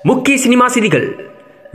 முக்கிய சினிமா செய்திகள்.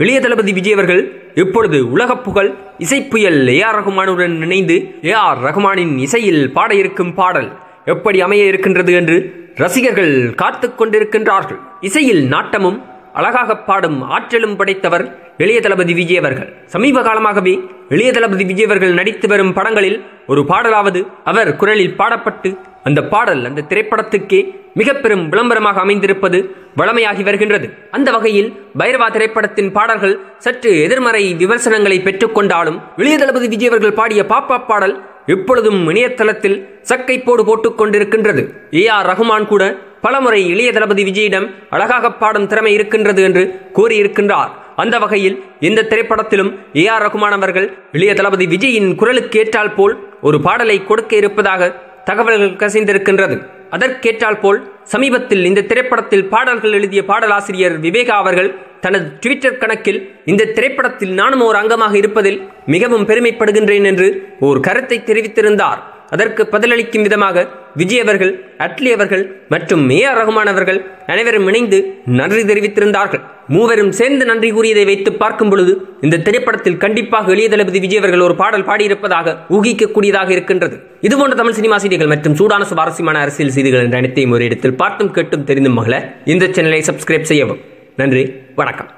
இளைய தளபதி விஜய் அவர்கள் இப்பொழுது உலக புகழ் இசைப்புயல் ஏஆர் ரகுமானுடன் இணைந்து ஏஆர் ரகுமானின் இசையில் பாட இருக்கும் பாடல் எப்படி அமைய இருக்கின்றது என்று ரசிகர்கள் காத்து கொண்டிருக்கின்றார்கள். இசையில் நாட்டமும் அழகாக பாடும் ஆற்றலும் படைத்தவர் இளைய தளபதி விஜய் அவர்கள். சமீப காலமாகவே இளைய தளபதி விஜய் அவர்கள் நடித்து வரும் படங்களில் ஒரு பாடலாவது அவர் குரலில் பாடப்பட்டு அந்த பாடல் அந்த திரைப்படத்துக்கே மிக பெரும் விளம்பரமாக அமைந்திருப்பது வழமையாகி வருகின்றது. அந்த வகையில் பைரவா திரைப்படத்தின் பாடல்கள் சற்று எதிர்மறை விமர்சனங்களை பெற்றுக் கொண்டாலும் இளைய தளபதி விஜய் அவர்கள் பாடிய பாப்பா பாடல் இப்பொழுதும் இணையதளத்தில் சக்கை போட்டுக் கொண்டிருக்கின்றது. ஏஆர் ரகுமான் கூட பலமுறை இளைய தளபதி விஜயிடம் அழகாக பாடும் திறமை இருக்கின்றது என்று கூறியிருக்கின்றார். அந்த வகையில் இந்த திரைப்படத்திலும் ஏஆர் ரகுமான் அவர்கள் இளைய தளபதி விஜயின் குரலுக்கு ஏற்றால் போல் ஒரு பாடலை கொடுக்க இருப்பதாக தகவல்கள் கசிந்திருக்கின்றது. அதற்கேற்றால் போல் சமீபத்தில் இந்த திரைப்படத்தில் பாடல்கள் எழுதிய பாடலாசிரியர் விவேகா அவர்கள் தனது ட்விட்டர் கணக்கில் இந்த திரைப்படத்தில் நானும் ஒரு அங்கமாக இருப்பதில் மிகவும் பெருமைப்படுகின்றேன் என்று ஒரு கருத்தை தெரிவித்திருந்தார். அதற்கு பதிலளிக்கும் விதமாக விஜய் அவர்கள், அட்லி அவர்கள் மற்றும் ஏஆர் ரகுமான் அவர்கள் அனைவரும் இணைந்து நன்றி தெரிவித்திருந்தார்கள். மூவரும் சேர்ந்து நன்றி கூறியதை வைத்து பார்க்கும் பொழுது இந்த திரைப்படத்தில் கண்டிப்பாக இளைய தளபதி விஜய் அவர்கள் ஒரு பாடல் பாடியிருப்பதாக ஊகிக்கக்கூடியதாக இருக்கின்றது. இதுபோன்ற தமிழ் சினிமா செய்திகள் மற்றும் சூடான சுவாரஸ்யமான அரசியல் செய்திகள் என்ற அனைத்தையும் ஒரு இடத்தில் பார்த்தும் கேட்டும் தெரிந்தும் மகள இந்த சேனலை சப்ஸ்கிரைப் செய்யவும். நன்றி, வணக்கம்.